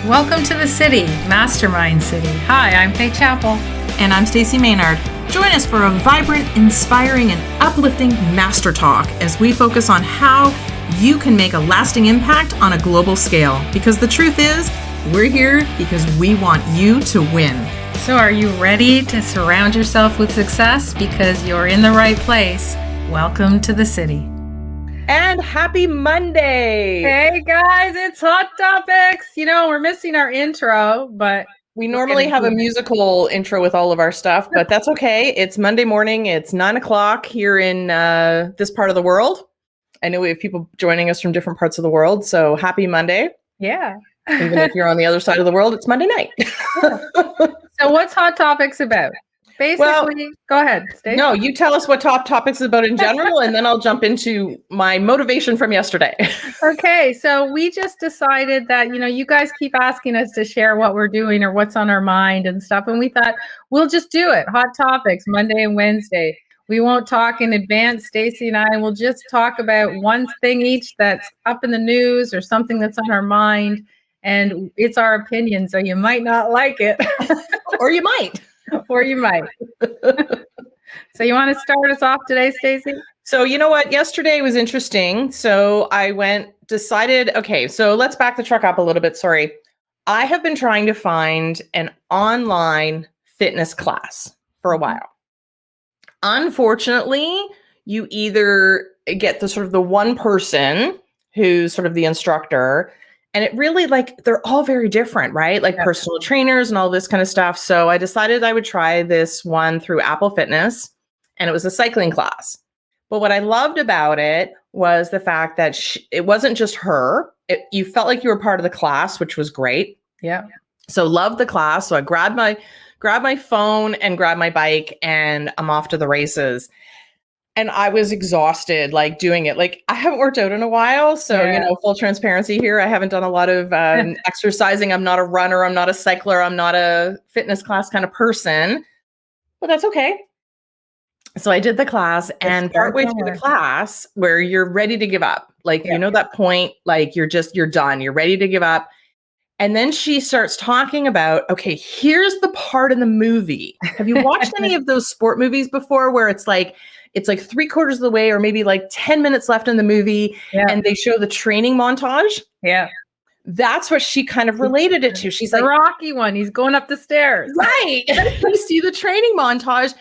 Welcome to the city, Mastermind City. Hi, I'm Faye Chappell. And I'm Stacy Maynard. Join us for a vibrant, inspiring, and uplifting master talk as we focus on how you can make a lasting impact on a global scale. Because the truth is, we're here because we want you to win. So are you ready to surround yourself with success? Because you're in the right place. Welcome to the city. And happy Monday. Hey guys, it's Hot Topics. You know, we're missing our intro, but we normally have a musical intro with all of our stuff, but that's okay. It's Monday morning. It's 9:00 here in this part of the world. I know we have people joining us from different parts of the world. So happy Monday. Yeah. Even if you're on the other side of the world, it's Monday night. Yeah. So what's Hot Topics about? Basically, go ahead, Stace. No, you tell us what Top Topics is about in general, and then I'll jump into my motivation from yesterday. Okay, so we just decided that, you guys keep asking us to share what we're doing or what's on our mind and stuff, and we thought we'll just do it. Hot Topics, Monday and Wednesday. We won't talk in advance. Stacy and I will just talk about one thing each that's up in the news or something that's on our mind, and it's our opinion, so you might not like it. Or you might. Or you might. So you want to start us off today, Stacy? So you know what? Yesterday was interesting. So I decided, okay, so let's back the truck up a little bit. Sorry. I have been trying to find an online fitness class for a while. Unfortunately, you either get the one person who's sort of the instructor, and it really they're all very different, right? Like personal trainers and all this kind of stuff. So I decided I would try this one through Apple Fitness, and it was a cycling class. But what I loved about it was the fact that it wasn't just her. You felt like you were part of the class, which was great. Yeah. So loved the class. So I grabbed my phone and grabbed my bike, and I'm off to the races. And I was exhausted, doing it. I haven't worked out in a while. So, full transparency here. I haven't done a lot of exercising. I'm not a runner. I'm not a cycler. I'm not a fitness class kind of person. But that's okay. So I did the class, and partway through the class where you're ready to give up, that point, you're done. You're ready to give up. And then she starts talking about, okay, here's the part in the movie. Have you watched any of those sport movies before where it's like 3/4 of the way or maybe 10 minutes left in the movie and they show the training montage? Yeah. That's what she kind of related it to. She's the Rocky one. He's going up the stairs. Right. You see the training montage.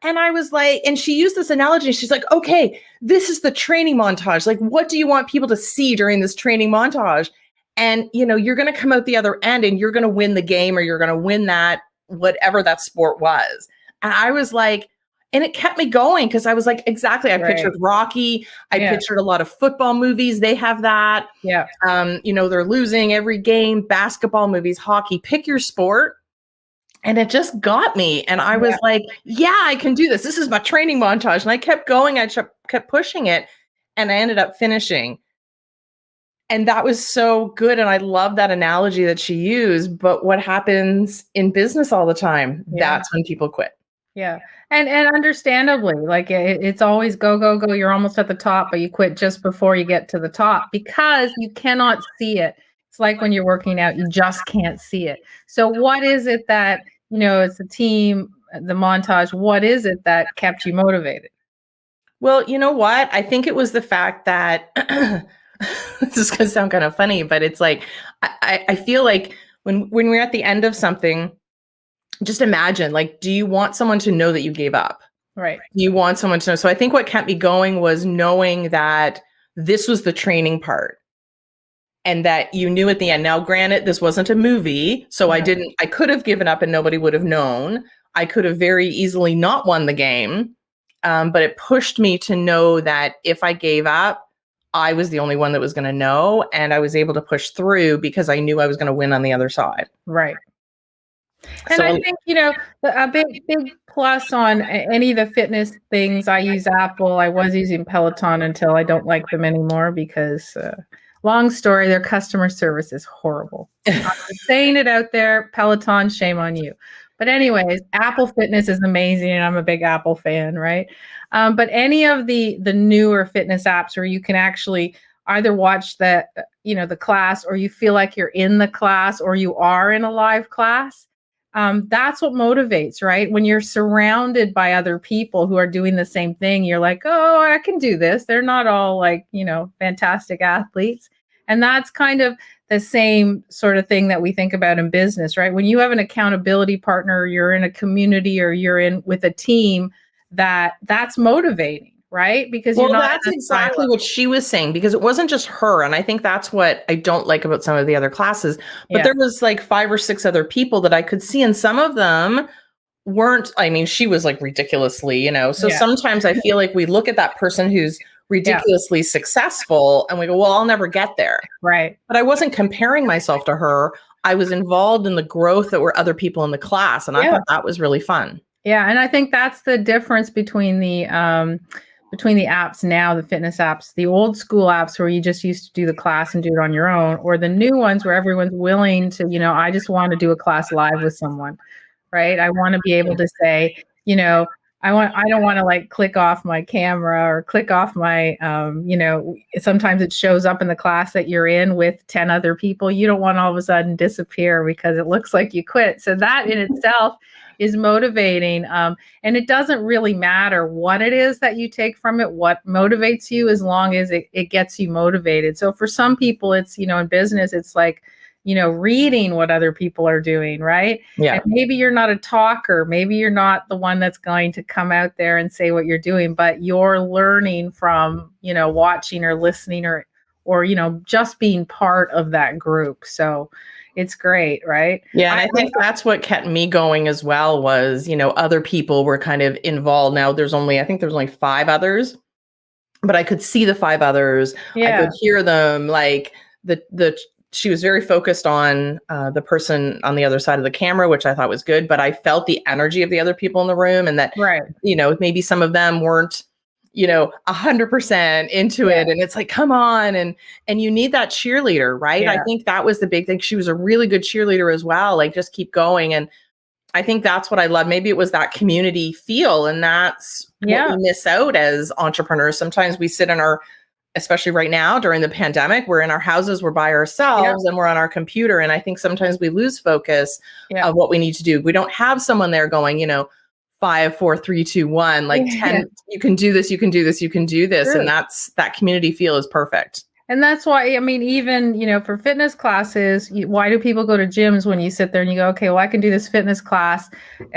And I was and she used this analogy. She's like, okay, this is the training montage. What do you want people to see during this training montage? And, you're going to come out the other end and you're going to win the game, or you're going to win that, whatever that sport was. And I was and it kept me going because I was exactly. I pictured Rocky. I pictured a lot of football movies. They have that. Yeah. They're losing every game, basketball movies, hockey, pick your sport. And it just got me. And I was I can do this. This is my training montage. And I kept going. I kept pushing it. And I ended up finishing. And that was so good. And I love that analogy that she used. But what happens in business all the time? That's when people quit. Yeah. And understandably, it's always go, go, go. You're almost at the top, but you quit just before you get to the top because you cannot see it. It's like when you're working out, you just can't see it. So what is it that, it's the team, the montage, what is it that kept you motivated? Well, you know what? I think it was the fact that this is going to sound kind of funny, but it's I feel like when we're at the end of something, just imagine, do you want someone to know that you gave up? Right. Do you want someone to know? So I think what kept me going was knowing that this was the training part and that you knew at the end. Now, granted, this wasn't a movie, so I could have given up and nobody would have known. I could have very easily not won the game, but it pushed me to know that if I gave up, I was the only one that was going to know, and I was able to push through because I knew I was going to win on the other side. Right. And I think, a big plus on any of the fitness things, I use Apple. I was using Peloton until I don't like them anymore because, long story, their customer service is horrible. I'm saying it out there, Peloton, shame on you. But anyways, Apple Fitness is amazing, and I'm a big Apple fan, right? But any of the newer fitness apps where you can actually either watch the the class, or you feel like you're in the class, or you are in a live class, that's what motivates, right? When you're surrounded by other people who are doing the same thing, you're like, oh, I can do this. They're not all like, fantastic athletes. And that's kind of the same sort of thing that we think about in business, right? When you have an accountability partner, you're in a community, or you're in with a team, that's motivating, right? Because you're Well, not that's in a silo. exactly what she was saying, because it wasn't just her. And I think that's what I don't like about some of the other classes. But Yeah. there was like 5 or 6 other people that I could see, and some of them weren't, I mean, she was like ridiculously, So Yeah. sometimes I feel like we look at that person who's Yeah. ridiculously successful and we go, well, I'll never get there. Right. But I wasn't comparing myself to her. I was involved in the growth that were other people in the class. And I Yeah. thought that was really fun. Yeah, and I think that's the difference between the apps now, the fitness apps, the old school apps where you just used to do the class and do it on your own, or the new ones where everyone's willing to, I just want to do a class live with someone, right? I want to be able to say, I don't want to like click off my camera or click off my, sometimes it shows up in the class that you're in with 10 other people. You don't want all of a sudden disappear because it looks like you quit. So that in itself is motivating. And it doesn't really matter what it is that you take from it, what motivates you, as long as it gets you motivated. So for some people, it's, in business, it's like, reading what other people are doing, right? Yeah. And maybe you're not a talker. Maybe you're not the one that's going to come out there and say what you're doing, but you're learning from, watching or listening or, just being part of that group. So it's great, right? Yeah, and I think that's what kept me going as well was, other people were kind of involved. Now I think there's only 5 others, but I could see the 5 others. Yeah. I could hear them, like she was very focused on the person on the other side of the camera, which I thought was good, but I felt the energy of the other people in the room, and that, right. Maybe some of them weren't, 100% into it. And it's like, come on. And you need that cheerleader, right? Yeah. I think that was the big thing. She was a really good cheerleader as well. Like, just keep going. And I think that's what I love. Maybe it was that community feel. And that's what we miss out as entrepreneurs. Sometimes we sit especially right now during the pandemic, we're in our houses, we're by ourselves, and we're on our computer. And I think sometimes we lose focus of what we need to do. We don't have someone there going, 5, 4, 3, 2, 1, like 10, you can do this, you can do this, you can do this. True. And that community feel is perfect. And that's why, I mean, even, for fitness classes, why do people go to gyms when you sit there and you go, okay, well, I can do this fitness class.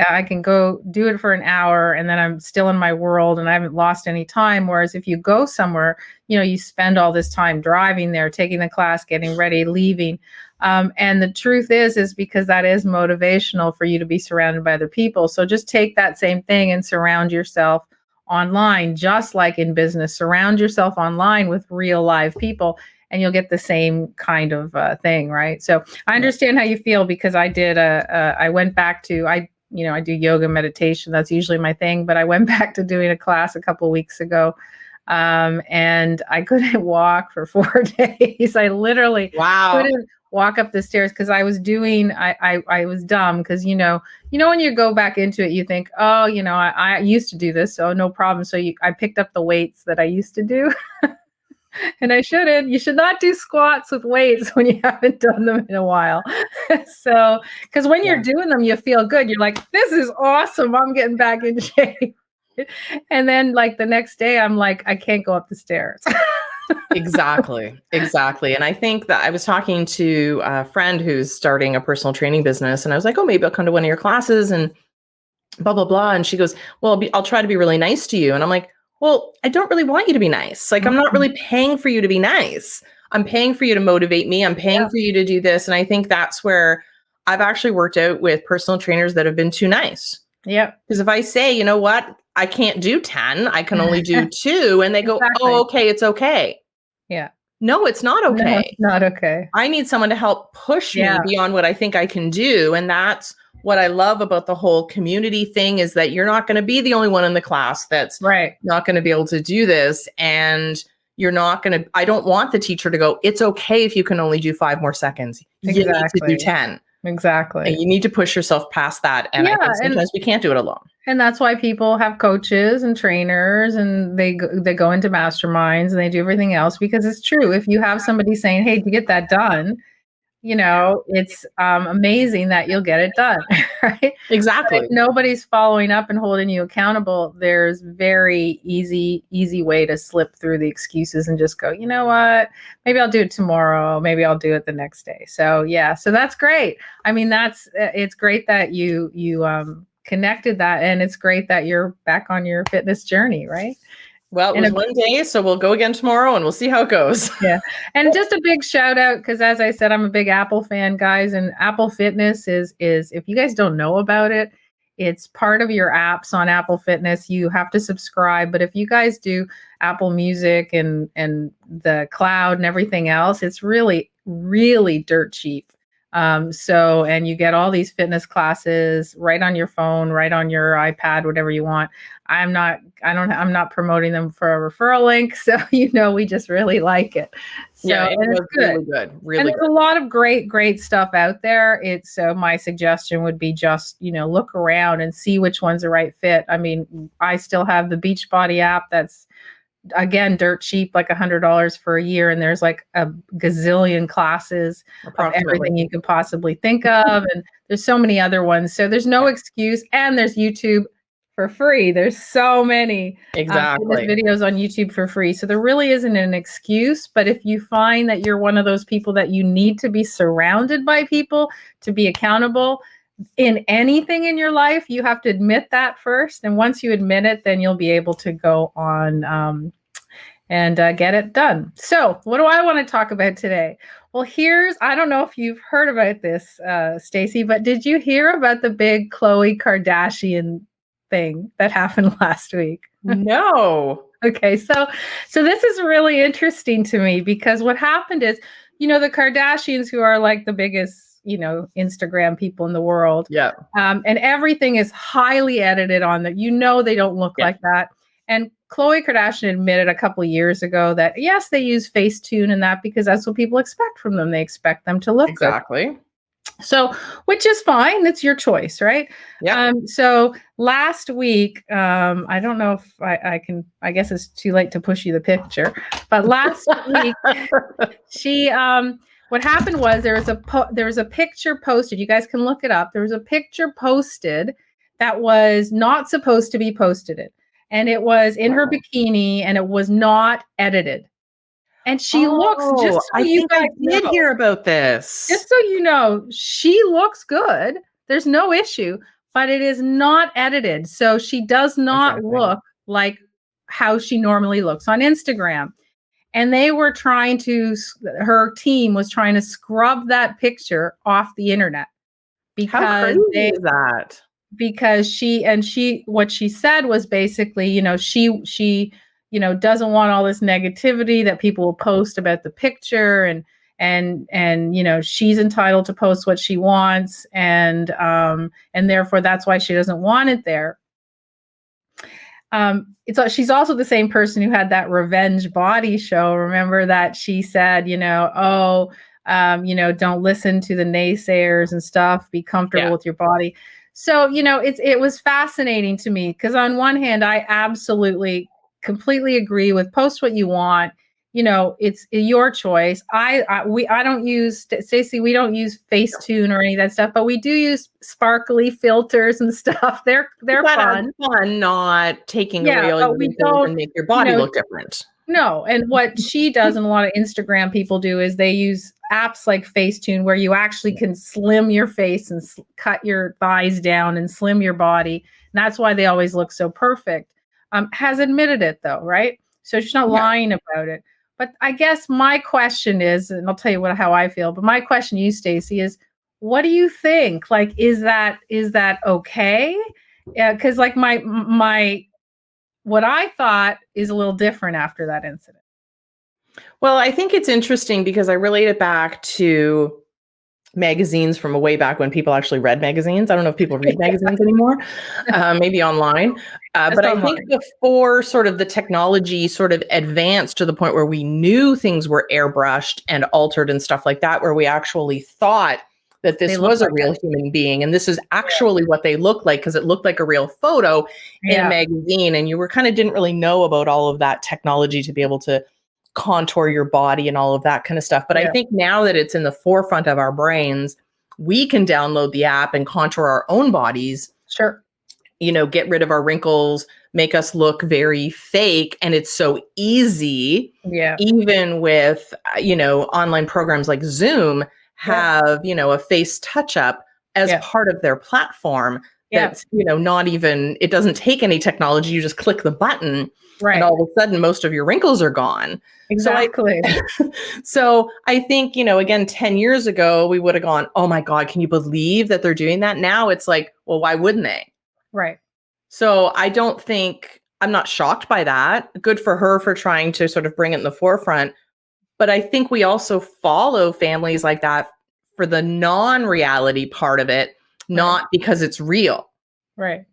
I can go do it for an hour and then I'm still in my world and I haven't lost any time. Whereas if you go somewhere, you spend all this time driving there, taking the class, getting ready, leaving. And the truth is because that is motivational for you to be surrounded by other people. So just take that same thing and surround yourself online, just like in business. Surround yourself online with real live people and you'll get the same kind of thing, right? So I understand how you feel, because I did I went back to, I do yoga meditation. That's usually my thing, but I went back to doing a class a couple of weeks ago. And I couldn't walk for 4 days. I literally couldn't walk up the stairs because I was doing, I was dumb because, when you go back into it, you think, oh, I used to do this, so no problem. So I picked up the weights that I used to do. And you should not do squats with weights when you haven't done them in a while. So, because when you're doing them, you feel good. You're like, this is awesome. I'm getting back in shape. And then like the next day, I'm like, I can't go up the stairs. Exactly. And I think that I was talking to a friend who's starting a personal training business, and I was like, oh, maybe I'll come to one of your classes and blah, blah, blah. And she goes, well, I'll try to be really nice to you. And I'm like, well, I don't really want you to be nice. Like, I'm not really paying for you to be nice. I'm paying for you to motivate me. I'm paying for you to do this. And I think that's where I've actually worked out with personal trainers that have been too nice. Yeah. Because if I say, you know what, I can't do 10, I can only do 2. And they go, oh, okay, it's okay. Yeah. No, it's not okay. No, it's not okay. I need someone to help push me beyond what I think I can do. And that's what I love about the whole community thing, is that you're not going to be the only one in the class that's not going to be able to do this. And you're not I don't want the teacher to go, it's okay if you can only do 5 more seconds. You need to do 10. Exactly. And you need to push yourself past that. And I Yeah, think sometimes we can't do it alone. and that's why people have coaches and trainers, and they go into masterminds and they do everything else, because it's true. If you have somebody saying, "Hey, to get that done," it's amazing that you'll get it done, right? But if Exactly. nobody's following up and holding you accountable, there's very easy way to slip through the excuses and just go, you know what? Maybe I'll do it tomorrow. Maybe I'll do it the next day. So yeah, so that's great. I mean, it's great that you connected that, and it's great that you're back on your fitness journey, right? Well, it And was one day, so we'll go again tomorrow and we'll see how it goes. yeah. And just a big shout out, because as I said, I'm a big Apple fan, guys, and Apple Fitness is if you guys don't know about it, it's part of your apps on Apple Fitness. You have to subscribe, but if you guys do Apple Music and the cloud and everything else, it's really dirt cheap. And you get all these fitness classes right on your phone, right on your iPad, whatever you want. I'm not promoting them for a referral link. So, we just really like it. So, Yeah, it and it's was good. really good. And Really there's a lot of great stuff out there. So my suggestion would be just, look around and see which one's the right fit. I mean, I still have the Beachbody app that's, again, dirt cheap, like $100 for a year, and there's like a gazillion classes of everything you could possibly think of, and there's so many other ones. So there's no excuse, and there's YouTube for free. There's so many fitness videos on YouTube for free, so there really isn't an excuse. But if you find that you're one of those people that you need to be surrounded by people to be accountable in anything in your life, you have to admit that first. And once you admit it, then you'll be able to go on and get it done. So what do I want to talk about today? Well, I don't know if you've heard about this, Stacy, but did you hear about the big Khloe Kardashian thing that happened last week? No. Okay, so this is really interesting to me, because what happened is, the Kardashians, who are like the biggest, Instagram people in the world. Yeah. And everything is highly edited on that. They don't look like that. And Khloe Kardashian admitted a couple of years ago that yes, they use Facetune and that because that's what people expect from them. They expect them to look good. So, which is fine. That's your choice, right? Yeah. So last week, I don't know if I can, I guess it's too late to push you the picture, but last week, what happened was there was a picture posted. You guys can look it up. There was a picture posted that was not supposed to be posted. And it was in her bikini, and it was not edited. And she looks, just so I you think guys I did hear about this. Just so you know, she looks good. There's no issue, but it is not edited. So she does not look like how she normally looks on Instagram. And her team was trying to scrub that picture off the internet because how crazy is that? Because what she said was basically, she doesn't want all this negativity that people will post about the picture, and she's entitled to post what she wants, and therefore that's why she doesn't want it there. She's also the same person who had that revenge body show. Remember that she said, don't listen to the naysayers and stuff, be comfortable with your body. So, it was fascinating to me because on one hand, I absolutely completely agree with post what you want. It's your choice. I don't use, Stacy, we don't use Facetune or any of that stuff, but we do use sparkly filters and stuff. They're fun. Not taking away all your wrinkles and make your body look different. No, and what she does and a lot of Instagram people do is they use apps like Facetune where you actually can slim your face and cut your thighs down and slim your body. And that's why they always look so perfect. Has admitted it though, right? So she's not lying about it. But I guess my question is, and I'll tell you how I feel, but my question to you, Stacy, is what do you think? Like, is that okay? Yeah, because like my what I thought is a little different after that incident. Well, I think it's interesting because I relate it back to magazines from way back when people actually read magazines. I don't know if people read magazines anymore, maybe online. But I think before sort of the technology sort of advanced to the point where we knew things were airbrushed and altered and stuff like that, where we actually thought that They this look was a like real that. human being and this is actually what they look like because it looked like a real photo in a Yeah. magazine, and you were kind of didn't really know about all of that technology to be able to contour your body and all of that kind of stuff. But I Yeah. think now that it's in the forefront of our brains, we can download the app and contour our own bodies, Sure. get rid of our wrinkles, make us look very fake. And it's so easy, Yeah. even with, online programs like Zoom Yeah. have, a face touch up as Yeah. part of their platform. Yeah. That's, not even, it doesn't take any technology. You just click the button and Right. all of a sudden most of your wrinkles are gone. Exactly. So I think, again, 10 years ago, we would have gone, oh my God, can you believe that they're doing that? Now it's like, well, why wouldn't they? Right. So I'm not shocked by that. Good for her for trying to sort of bring it in the forefront. But I think we also follow families like that for the non-reality part of it, Right. not because it's real. Right.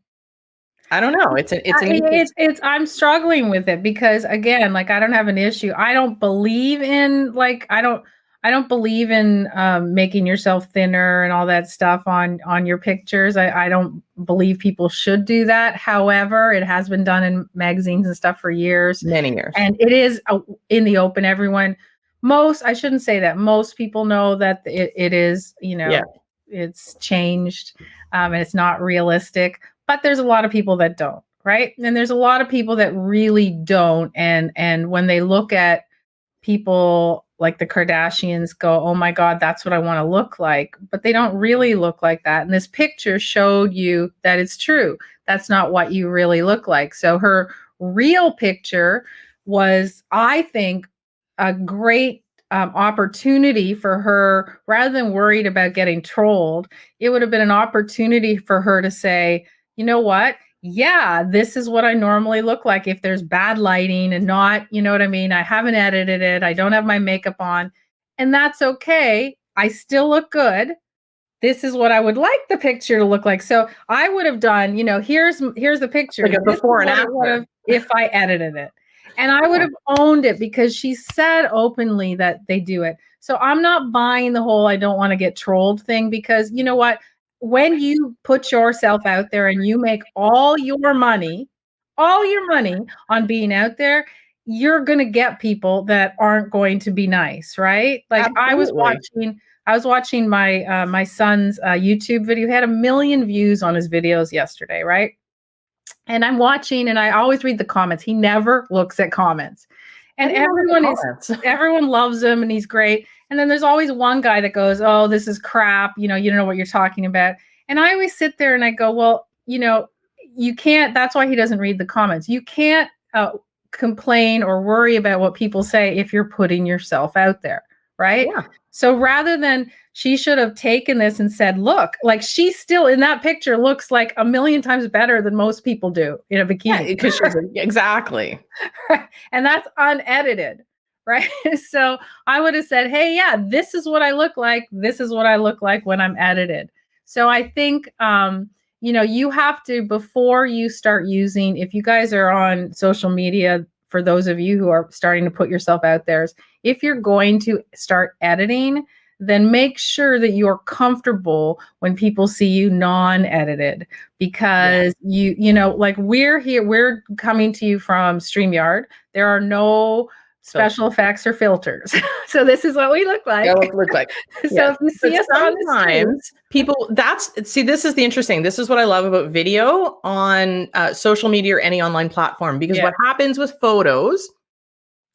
I don't know. It's I'm struggling with it because again, like I don't have an issue. I don't believe in I don't believe in making yourself thinner and all that stuff on your pictures. I don't believe people should do that. However, it has been done in magazines and stuff for years, many years. and it is in the open. I shouldn't say that. Most people know that it is, Yeah. it's changed, and it's not realistic. But there's a lot of people that don't, right? And there's a lot of people that really don't. And when they look at people like the Kardashians go, oh my God, that's what I want to look like. But they don't really look like that. And this picture showed you that it's true. That's not what you really look like. So her real picture was, I think, a great opportunity for her. Rather than worried about getting trolled, it would have been an opportunity for her to say, you know what? Yeah, this is what I normally look like if there's bad lighting and not, you know what I mean? I haven't edited it. I don't have my makeup on. And that's okay. I still look good. This is what I would like the picture to look like. So I would have done, here's the picture. Like a This is before and what it would after. have if I edited it. And I would have owned it because she said openly that they do it. So I'm not buying the whole I don't want to get trolled thing because you know what? When you put yourself out there and you make all your money on being out there, you're going to get people that aren't going to be nice, right? Like Absolutely. I was watching my son's YouTube video. He had 1 million views on his videos yesterday, right? And I'm watching, and I always read the comments. He never looks at comments, and everyone loves him, and he's great. And then there's always one guy that goes, "Oh, this is crap. You don't know what you're talking about." And I always sit there and I go, "Well, you can't." That's why he doesn't read the comments. You can't complain or worry about what people say if you're putting yourself out there, right? Yeah. So rather than she should have taken this and said, look, like she still in that picture looks like 1 million times better than most people do in a bikini. Yeah, because exactly. And that's unedited, right? So I would have said, hey, yeah, this is what I look like. This is what I look like when I'm edited. So I think, you have to, before you start using, if you guys are on social media, for those of you who are starting to put yourself out there, if you're going to start editing, then make sure that you're comfortable when people see you non-edited, because like we're coming to you from StreamYard. There are no special effects or filters. So this is what we look like. What we look like. So if you see us on the street, this is the interesting. This is what I love about video on social media or any online platform, because what happens with photos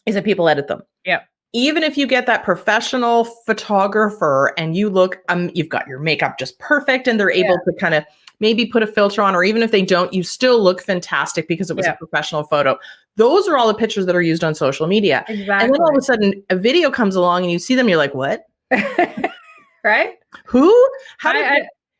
is that people edit them. Yeah. Even if you get that professional photographer and you look, you've got your makeup just perfect and they're able to kind of maybe put a filter on, or even if they don't, you still look fantastic because it was a professional photo. Those are all the pictures that are used on social media. Exactly. And then all of a sudden a video comes along and you see them, you're like, what? Right? Who?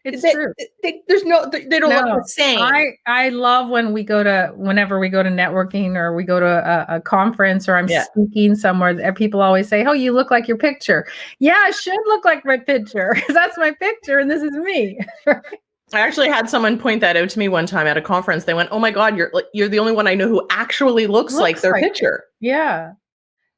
It's true. They don't look the same. I love whenever we go to networking or we go to a conference or I'm speaking somewhere, people always say, oh, you look like your picture. Yeah, I should look like my picture because that's my picture and this is me. I actually had someone point that out to me one time at a conference. They went, oh my God, you're the only one I know who actually looks like their picture. Yeah.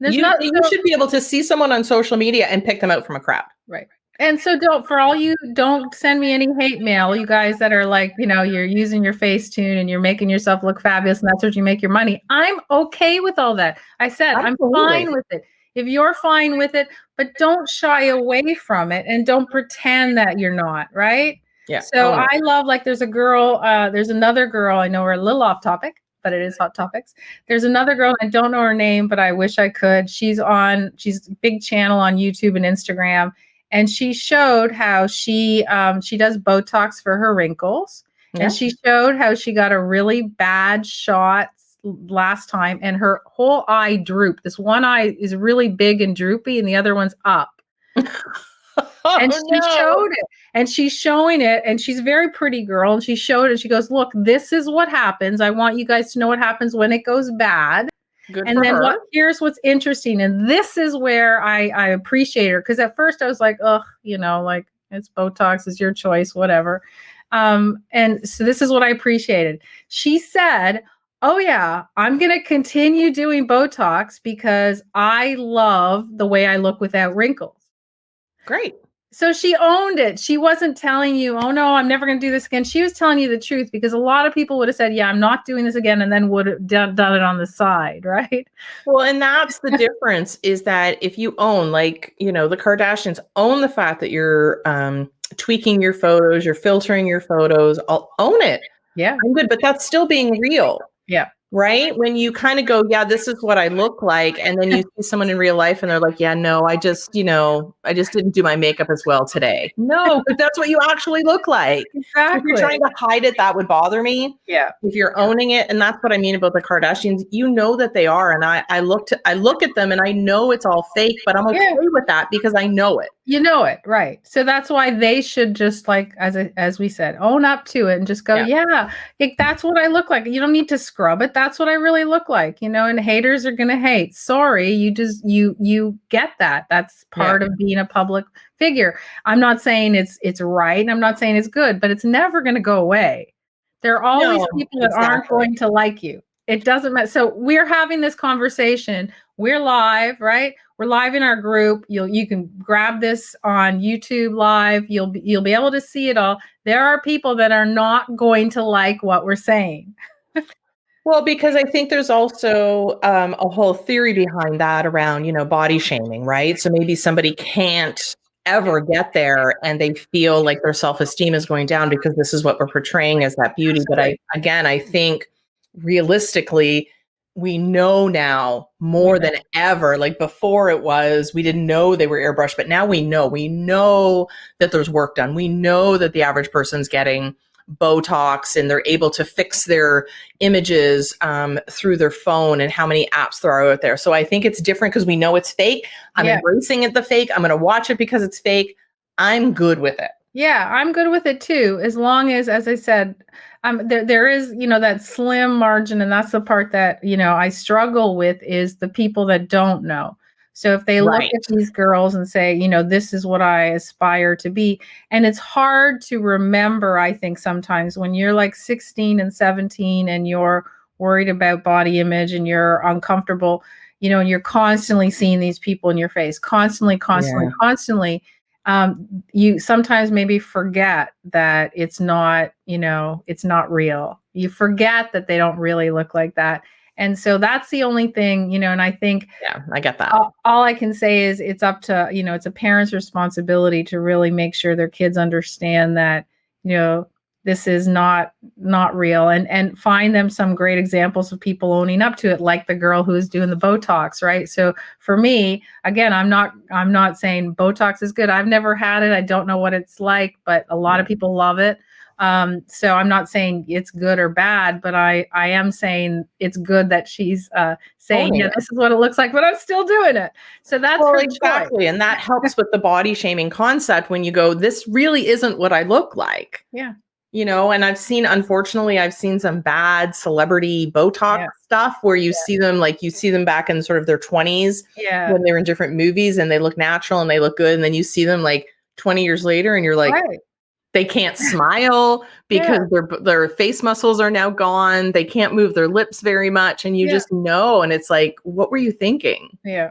You should be able to see someone on social media and pick them out from a crowd. Right. And so don't send me any hate mail, you guys that are like, you're using your Facetune and you're making yourself look fabulous and that's what you make your money. I'm okay with all that. I said, I'm Absolutely. fine with it. If you're fine with it, but don't shy away from it and don't pretend that you're not, right? Yeah. So Own it. I love, like, there's another girl, I know we're a little off topic, but it is hot topics. There's another girl, I don't know her name, but I wish I could. She's a big channel on YouTube and Instagram, and she showed how she does Botox for her wrinkles, Yeah. and she showed how she got a really bad shot last time, and her whole eye drooped. This one eye is really big and droopy, and the other one's up. And Oh she no. showed it, and she's showing it, and she's a very pretty girl, and she showed it. She goes, "Look, this is what happens. I want you guys to know what happens when it goes bad." Good And for then her. here's what's interesting, and this is where I appreciate her, because at first I was like, ugh, like, it's Botox, it's your choice, whatever. And so this is what I appreciated. She said, "Oh yeah, I'm gonna continue doing Botox because I love the way I look without wrinkles." Great. So she owned it. She wasn't telling you, "Oh no, I'm never going to do this again." She was telling you the truth, because a lot of people would have said, "Yeah, I'm not doing this again," and then would have done it on the side, right? Well, and that's the difference, is that if you own, like, the Kardashians own the fact that you're tweaking your photos, you're filtering your photos, I'll own it. Yeah. I'm good, but that's still being real. Yeah. Right? When you kind of go, yeah, this is what I look like. And then you see someone in real life and they're like, yeah, no, I just didn't do my makeup as well today. No, because that's what you actually look like. So if you're Exactly. trying to hide it, that would bother me. Yeah. If you're owning it, and that's what I mean about the Kardashians, that they are. And I look at them and I know it's all fake, but I'm okay with that because I know it. You know it, right? So that's why they should just, like, as we said, own up to it and just go, yeah, that's what I look like. You don't need to scrub it. That's what I really look like, and haters are gonna hate. Sorry, you get that. That's part of being a public figure. I'm not saying it's right, and I'm not saying it's good, but it's never gonna go away. There are always people that aren't going to like you. It doesn't matter. So we're having this conversation. We're live, right? We're live in our group. You can grab this on YouTube Live. You'll be able to see it all. There are people that are not going to like what we're saying. Well, because I think there's also a whole theory behind that around, body shaming, right? So maybe somebody can't ever get there and they feel like their self-esteem is going down because this is what we're portraying as that beauty. But I think realistically, we know now more than ever. Like before we didn't know they were airbrushed, but now we know that there's work done. We know that the average person's getting Botox and they're able to fix their images through their phone, and how many apps there are out there. So I think it's different because we know it's fake. I'm embracing it, the fake. I'm going to watch it because it's fake. I'm good with it. Yeah, I'm good with it too. As long as I said, there is, that slim margin. And that's the part that, I struggle with, is the people that don't know. So if they look at these girls and say, this is what I aspire to be. And it's hard to remember, I think, sometimes when you're like 16 and 17 and you're worried about body image and you're uncomfortable, and you're constantly seeing these people in your face, constantly. You sometimes maybe forget that it's not real. You forget that they don't really look like that. And so that's the only thing, and I think, I get that. All I can say is it's up to, it's a parent's responsibility to really make sure their kids understand that, this is not real, and find them some great examples of people owning up to it, like the girl who is doing the Botox, right? So for me, again, I'm not saying Botox is good. I've never had it. I don't know what it's like, but a lot of people love it. So I'm not saying it's good or bad, but I am saying it's good that she's saying, this is what it looks like, but I'm still doing it. So that's her exactly. choice. And that helps with the body shaming concept when you go, this really isn't what I look like. Yeah. And unfortunately, I've seen some bad celebrity Botox stuff where you see them back in sort of their 20s when they were in different movies and they look natural and they look good. And then you see them like 20 years later and you're like, they can't smile because their face muscles are now gone. They can't move their lips very much. And you just know. And it's like, what were you thinking? Yeah.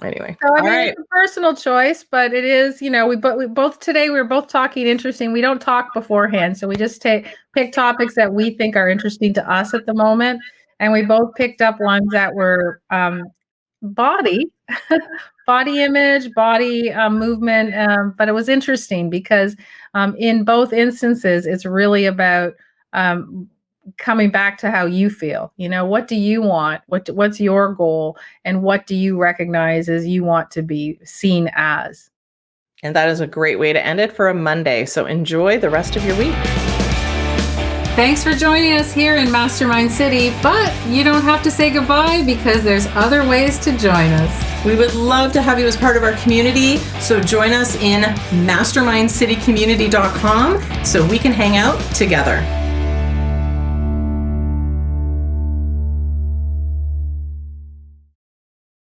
Anyway. So I All mean, right. it's a personal choice, but it is, we both today we were both talking interesting. We don't talk beforehand, so we just pick topics that we think are interesting to us at the moment, and we both picked up ones that were body, body image, body movement. But it was interesting because in both instances, it's really about um, coming back to how you feel. What do you want? What's your goal? And what do you recognize as you want to be seen as? And that is a great way to end it for a Monday. So enjoy the rest of your week. Thanks for joining us here in Mastermind City, but you don't have to say goodbye because there's other ways to join us. We would love to have you as part of our community. So join us in mastermindcitycommunity.com so we can hang out together.